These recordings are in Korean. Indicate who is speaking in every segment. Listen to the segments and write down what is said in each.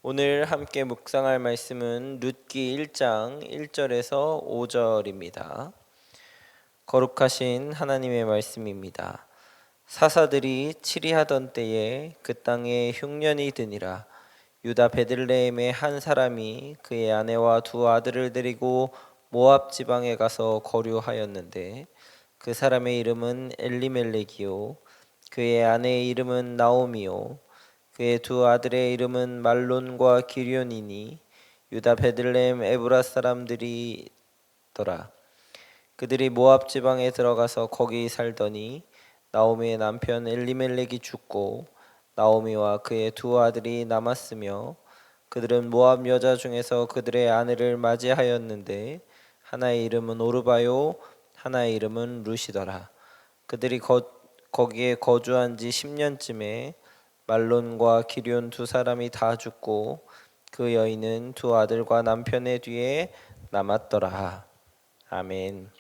Speaker 1: 오늘 함께 묵상할 말씀은 룻기 1장 1절에서 5절입니다. 거룩하신 하나님의 말씀입니다. 사사들이 치리하던 때에 그 땅에 흉년이 드니라. 유다 베들레헴의 한 사람이 그의 아내와 두 아들을 데리고 모압 지방에 가서 거류하였는데 그 사람의 이름은 엘리멜렉이요 그의 아내의 이름은 나오미요 그의 두 아들의 이름은 말론과 기럯이니 유다 베들레헴 에브라 사람들이더라. 그들이 모압 지방에 들어가서 거기 살더니 나오미의 남편 엘리멜렉이 죽고 나오미와 그의 두 아들이 남았으며 그들은 모압 여자 중에서 그들의 아내를 맞이하였는데 하나의 이름은 오르바요 하나의 이름은 룻이더라. 그들이 거기에 거주한 지 10년쯤에 말론과 기럯 두 사람이 다 죽고 그 여인은 두 아들과 남편의 뒤에 남았더라. 아멘.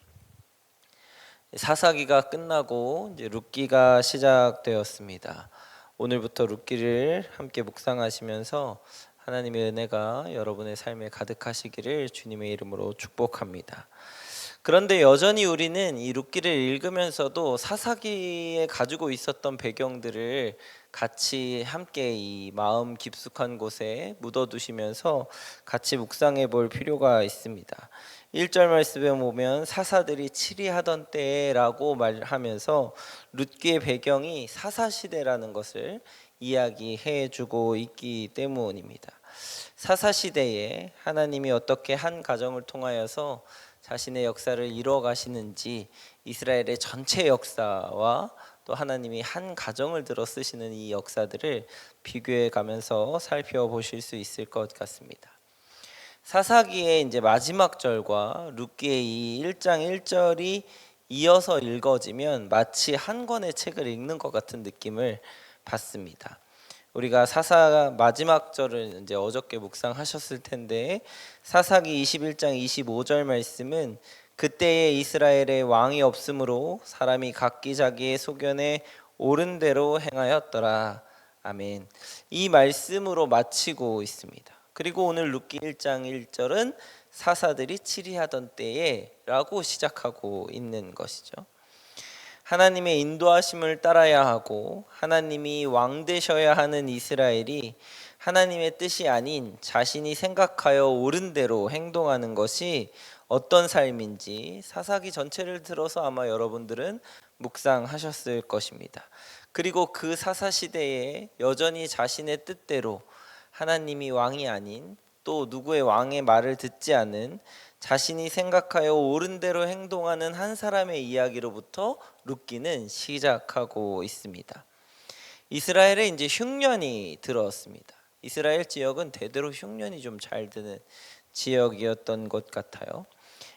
Speaker 1: 사사기가 끝나고 이제 룻기가 시작되었습니다. 오늘부터 룻기를 함께 묵상하시면서 하나님의 은혜가 여러분의 삶에 가득하시기를 주님의 이름으로 축복합니다. 그런데 여전히 우리는 이 룻기를 읽으면서도 사사기에 가지고 있었던 배경들을 같이 함께 이 마음 깊숙한 곳에 묻어두시면서 같이 묵상해 볼 필요가 있습니다. 1절 말씀에 보면 사사들이 치리하던 때라고 말하면서 룻기의 배경이 사사시대라는 것을 이야기해 주고 있기 때문입니다. 사사시대에 하나님이 어떻게 한 가정을 통하여서 자신의 역사를 이루어 가시는지 이스라엘의 전체 역사와 또 하나님이 한 가정을 들어 쓰시는 이 역사들을 비교해 가면서 살펴보실 수 있을 것 같습니다. 사사기의 이제 마지막 절과 룻기의 이 1장 1절이 이어서 읽어지면 마치 한 권의 책을 읽는 것 같은 느낌을 받습니다. 우리가 사사 마지막 절을 이제 어저께 묵상하셨을 텐데 사사기 21장 25절 말씀은 그때에 이스라엘의 왕이 없으므로 사람이 각기 자기의 소견에 옳은 대로 행하였더라. 아멘. 이 말씀으로 마치고 있습니다. 그리고 오늘 룻기 1장 1절은 사사들이 치리하던 때에 라고 시작하고 있는 것이죠. 하나님의 인도하심을 따라야 하고 하나님이 왕 되셔야 하는 이스라엘이 하나님의 뜻이 아닌 자신이 생각하여 옳은 대로 행동하는 것이 어떤 삶인지 사사기 전체를 들어서 아마 여러분들은 묵상하셨을 것입니다. 그리고 그 사사 시대에 여전히 자신의 뜻대로 하나님이 왕이 아닌 또 누구의 왕의 말을 듣지 않은 자신이 생각하여 옳은 대로 행동하는 한 사람의 이야기로부터 룻기는 시작하고 있습니다. 이스라엘에 이제 흉년이 들어왔습니다. 이스라엘 지역은 대대로 흉년이 좀 잘 드는 지역이었던 것 같아요.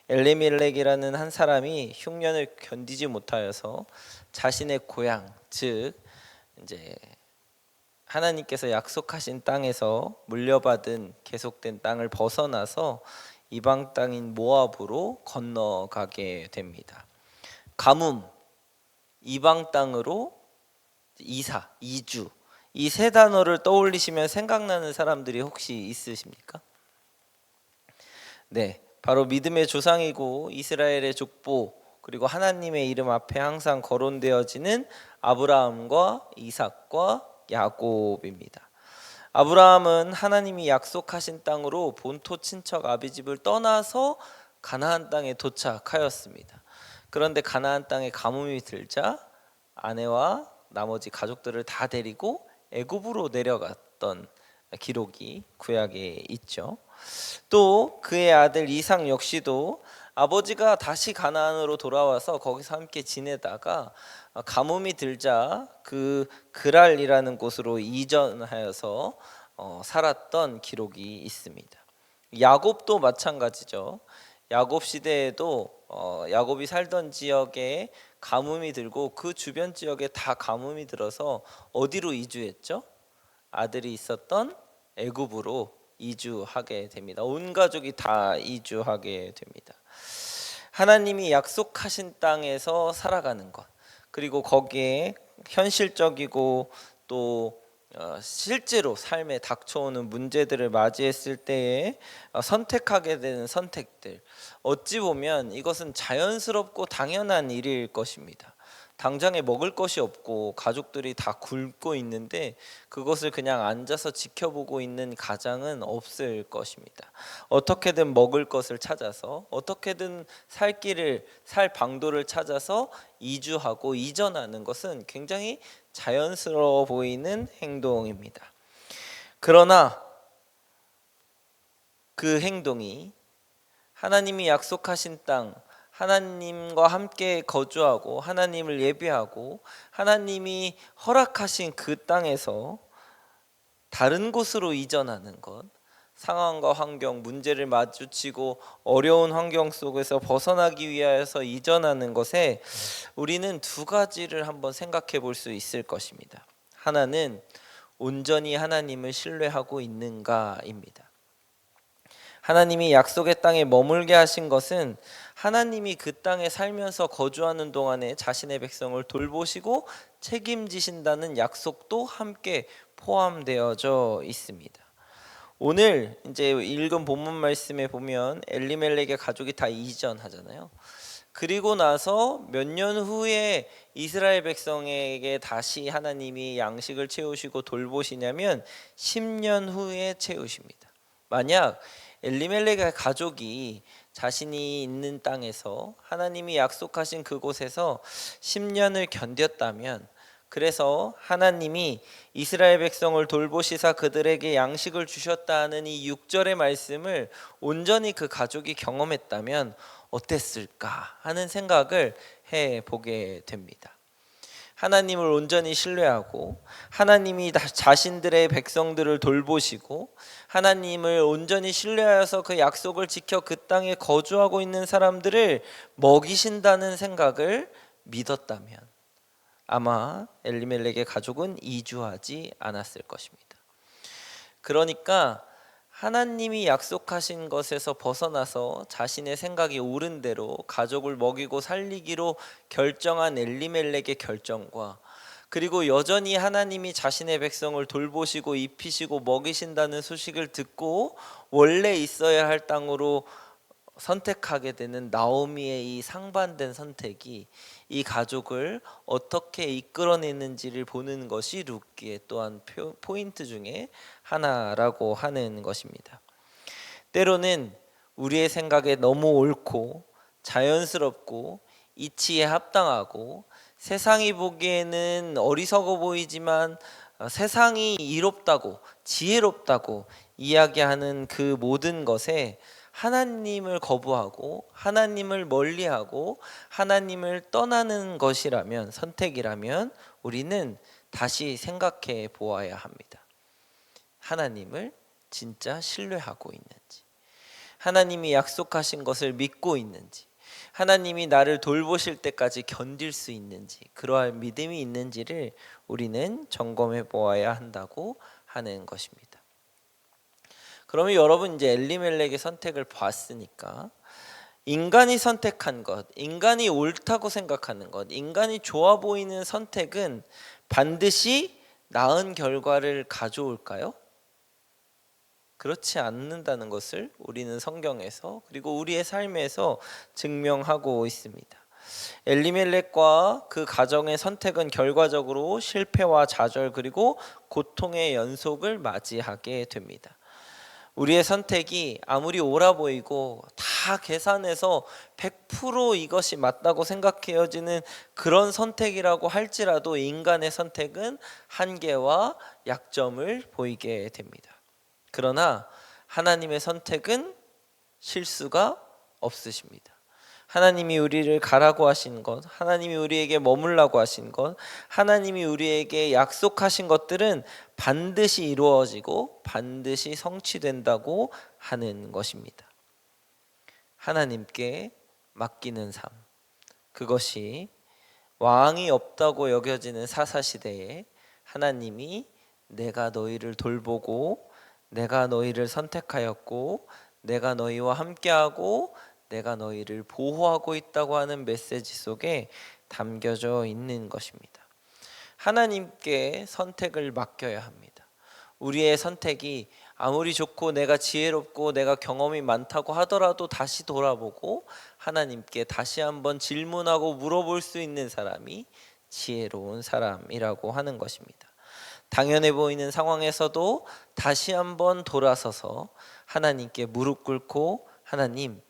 Speaker 1: 엘리멜렉이라는 한 사람이 흉년을 견디지 못하여서 자신의 고향, 즉 이제 하나님께서 약속하신 땅에서 물려받은 계속된 땅을 벗어나서 이방 땅인 모압으로 건너가게 됩니다. 가뭄, 이방 땅으로 이사, 이주, 이 세 단어를 떠올리시면 생각나는 사람들이 혹시 있으십니까? 네, 바로 믿음의 조상이고 이스라엘의 족보 그리고 하나님의 이름 앞에 항상 거론되어지는 아브라함과 이삭과 야곱입니다. 아브라함은 하나님이 약속하신 땅으로 본토 친척 아비집을 떠나서 가나안 땅에 도착하였습니다. 그런데 가나안 땅에 가뭄이 들자 아내와 나머지 가족들을 다 데리고 애굽으로 내려갔던 기록이 구약에 있죠. 또 그의 아들 이삭 역시도 아버지가 다시 가나안으로 돌아와서 거기서 함께 지내다가 가뭄이 들자 그 그랄이라는 곳으로 이전하여서 살았던 기록이 있습니다. 야곱도 마찬가지죠. 야곱 시대에도 야곱이 살던 지역에 가뭄이 들고 그 주변 지역에 다 가뭄이 들어서 어디로 이주했죠? 아들이 있었던 애굽으로 이주하게 됩니다. 온 가족이 다 이주하게 됩니다. 하나님이 약속하신 땅에서 살아가는 것, 그리고 거기에 현실적이고 또 실제로 삶에 닥쳐오는 문제들을 맞이했을 때에 선택하게 되는 선택들, 어찌 보면 이것은 자연스럽고 당연한 일일 것입니다. 당장에 먹을 것이 없고 가족들이 다 굶고 있는데 그것을 그냥 앉아서 지켜보고 있는 가장은 없을 것입니다. 어떻게든 먹을 것을 찾아서, 어떻게든 살 방도를 찾아서 이주하고 이전하는 것은 굉장히 자연스러워 보이는 행동입니다. 그러나 그 행동이 하나님이 약속하신 땅, 하나님과 함께 거주하고 하나님을 예배하고 하나님이 허락하신 그 땅에서 다른 곳으로 이전하는 것, 상황과 환경, 문제를 마주치고 어려운 환경 속에서 벗어나기 위하여서 이전하는 것에 우리는 두 가지를 한번 생각해 볼 수 있을 것입니다. 하나는 온전히 하나님을 신뢰하고 있는가입니다. 하나님이 약속의 땅에 머물게 하신 것은 하나님이 그 땅에 살면서 거주하는 동안에 자신의 백성을 돌보시고 책임지신다는 약속도 함께 포함되어져 있습니다. 오늘 이제 읽은 본문 말씀에 보면 엘리멜렉의 가족이 다 이전하잖아요. 그리고 나서 몇 년 후에 이스라엘 백성에게 다시 하나님이 양식을 채우시고 돌보시냐면 10년 후에 채우십니다. 만약 엘리멜렉의 가족이 자신이 있는 땅에서 하나님이 약속하신 그곳에서 10년을 견뎠다면, 그래서 하나님이 이스라엘 백성을 돌보시사 그들에게 양식을 주셨다는 이 6절의 말씀을 온전히 그 가족이 경험했다면 어땠을까 하는 생각을 해보게 됩니다. 하나님을 온전히 신뢰하고 하나님이 자신들의 백성들을 돌보시고 하나님을 온전히 신뢰하여서 그 약속을 지켜 그 땅에 거주하고 있는 사람들을 먹이신다는 생각을 믿었다면 아마 엘리멜렉의 가족은 이주하지 않았을 것입니다. 그러니까 하나님이 약속하신 것에서 벗어나서 자신의 생각이 옳은 대로 가족을 먹이고 살리기로 결정한 엘리멜렉의 결정과, 그리고 여전히 하나님이 자신의 백성을 돌보시고 입히시고 먹이신다는 소식을 듣고 원래 있어야 할 땅으로 선택하게 되는 나오미의 이 상반된 선택이 이 가족을 어떻게 이끌어내는지를 보는 것이 룻기의 또한 포인트 중에 하나라고 하는 것입니다. 때로는 우리의 생각에 너무 옳고 자연스럽고 이치에 합당하고 세상이 보기에는 어리석어 보이지만 세상이 이롭다고 지혜롭다고 이야기하는 그 모든 것에 하나님을 거부하고 하나님을 멀리하고 하나님을 떠나는 것이라면, 선택이라면 우리는 다시 생각해 보아야 합니다. 하나님을 진짜 신뢰하고 있는지, 하나님이 약속하신 것을 믿고 있는지, 하나님이 나를 돌보실 때까지 견딜 수 있는지, 그러한 믿음이 있는지를 우리는 점검해 보아야 한다고 하는 것입니다. 그러면 여러분 이제 엘리멜렉의 선택을 봤으니까 인간이 선택한 것, 인간이 옳다고 생각하는 것, 인간이 좋아 보이는 선택은 반드시 나은 결과를 가져올까요? 그렇지 않는다는 것을 우리는 성경에서 그리고 우리의 삶에서 증명하고 있습니다. 엘리멜렉과 그 가정의 선택은 결과적으로 실패와 좌절 그리고 고통의 연속을 맞이하게 됩니다. 우리의 선택이 아무리 옳아 보이고 다 계산해서 100% 이것이 맞다고 생각해지는 그런 선택이라고 할지라도 인간의 선택은 한계와 약점을 보이게 됩니다. 그러나 하나님의 선택은 실수가 없으십니다. 하나님이 우리를 가라고 하신 것, 하나님이 우리에게 머물라고 하신 것, 하나님이 우리에게 약속하신 것들은 반드시 이루어지고 반드시 성취된다고 하는 것입니다. 하나님께 맡기는 삶, 그것이 왕이 없다고 여겨지는 사사시대에 하나님이 내가 너희를 돌보고 내가 너희를 선택하였고 내가 너희와 함께하고 내가 너희를 보호하고 있다고 하는 메시지 속에 담겨져 있는 것입니다. 하나님께 선택을 맡겨야 합니다. 우리의 선택이 아무리 좋고 내가 지혜롭고 내가 경험이 많다고 하더라도 다시 돌아보고 하나님께 다시 한번 질문하고 물어볼 수 있는 사람이 지혜로운 사람이라고 하는 것입니다. 당연해 보이는 상황에서도 다시 한번 돌아서서 하나님께 무릎 꿇고 하나님,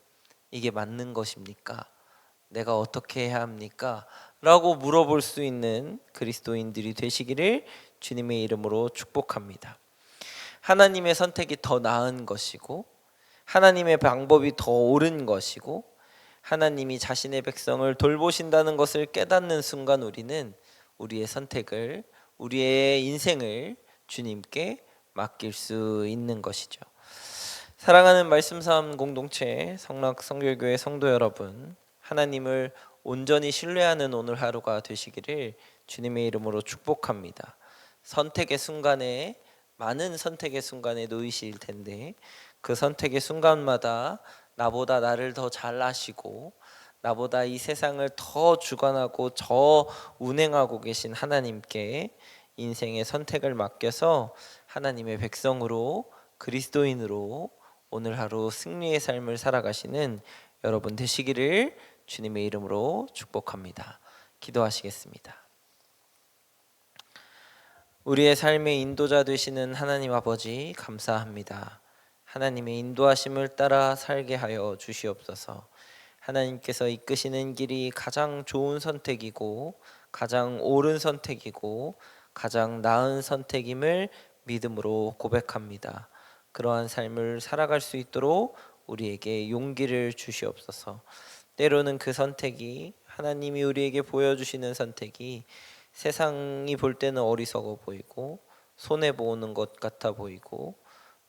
Speaker 1: 이게 맞는 것입니까? 내가 어떻게 해야 합니까? 라고 물어볼 수 있는 그리스도인들이 되시기를 주님의 이름으로 축복합니다. 하나님의 선택이 더 나은 것이고 하나님의 방법이 더 옳은 것이고 하나님이 자신의 백성을 돌보신다는 것을 깨닫는 순간 우리는 우리의 선택을, 우리의 인생을 주님께 맡길 수 있는 것이죠. 사랑하는 말씀삼 공동체 성락성결교회 성도 여러분, 하나님을 온전히 신뢰하는 오늘 하루가 되시기를 주님의 이름으로 축복합니다. 선택의 순간에, 많은 선택의 순간에 놓이실 텐데 그 선택의 순간마다 나보다 나를 더 잘 아시고 나보다 이 세상을 더 주관하고 더 운행하고 계신 하나님께 인생의 선택을 맡겨서 하나님의 백성으로, 그리스도인으로 오늘 하루 승리의 삶을 살아가시는 여러분 되시기를 주님의 이름으로 축복합니다. 기도하시겠습니다. 우리의 삶의 인도자 되시는 하나님 아버지, 감사합니다. 하나님의 인도하심을 따라 살게 하여 주시옵소서. 하나님께서 이끄시는 길이 가장 좋은 선택이고 가장 옳은 선택이고 가장 나은 선택임을 믿음으로 고백합니다. 그러한 삶을 살아갈 수 있도록 우리에게 용기를 주시옵소서. 때로는 그 선택이, 하나님이 우리에게 보여주시는 선택이 세상이 볼 때는 어리석어 보이고 손해보는 것 같아 보이고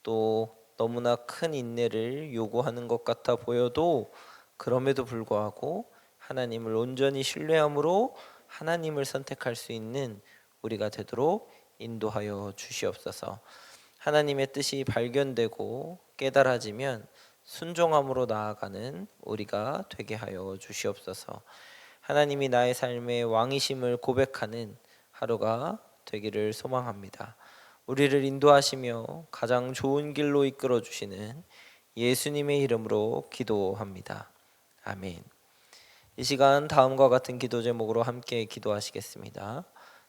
Speaker 1: 또 너무나 큰 인내를 요구하는 것 같아 보여도 그럼에도 불구하고 하나님을 온전히 신뢰함으로 하나님을 선택할 수 있는 우리가 되도록 인도하여 주시옵소서. 하나님의 뜻이 발견되고 깨달아지면 순종함으로 나아가는 우리가 되게 하여 주시옵소서. 하나님이 나의 삶의 왕이심을 고백하는 하루가 되기를 소망합니다. 우리를 인도하시며 가장 좋은 길로 이끌어 주시는 예수님의 이름으로 기도합니다. 아멘. 이 시간 다음과 같은 기도 제목으로 함께 기도하시겠습니다.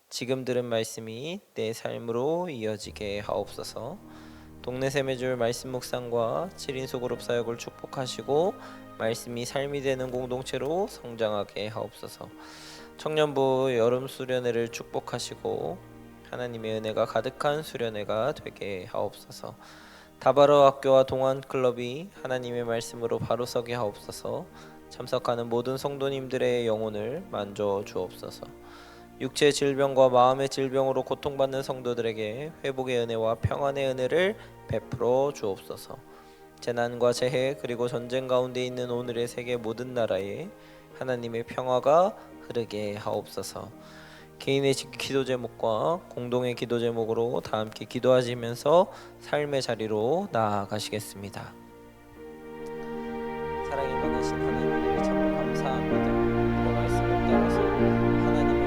Speaker 1: 지금 들은 말씀이 내 삶으로 이어지게 하옵소서. 동네 샘의줄 말씀 묵상과 7인 소그룹 사역을 축복하시고 말씀이 삶이 되는 공동체로 성장하게 하옵소서. 청년부 여름 수련회를 축복하시고 하나님의 은혜가 가득한 수련회가 되게 하옵소서. 다바로 학교와 동안클럽이 하나님의 말씀으로 바로 서게 하옵소서. 참석하는 모든 성도님들의 영혼을 만져 주옵소서. 육체 질병과 마음의 질병으로 고통받는 성도들에게 회복의 은혜와 평안의 은혜를 베풀어 주옵소서. 재난과 재해 그리고 전쟁 가운데 있는 오늘의 세계 모든 나라에 하나님의 평화가 흐르게 하옵소서. 개인의 기도 제목과 공동의 기도 제목으로 다 함께 기도하시면서 삶의 자리로 나아가시겠습니다. 사랑이 많으신 하나님, 참으로 감사합니다. 그 말씀을 따라서 하나님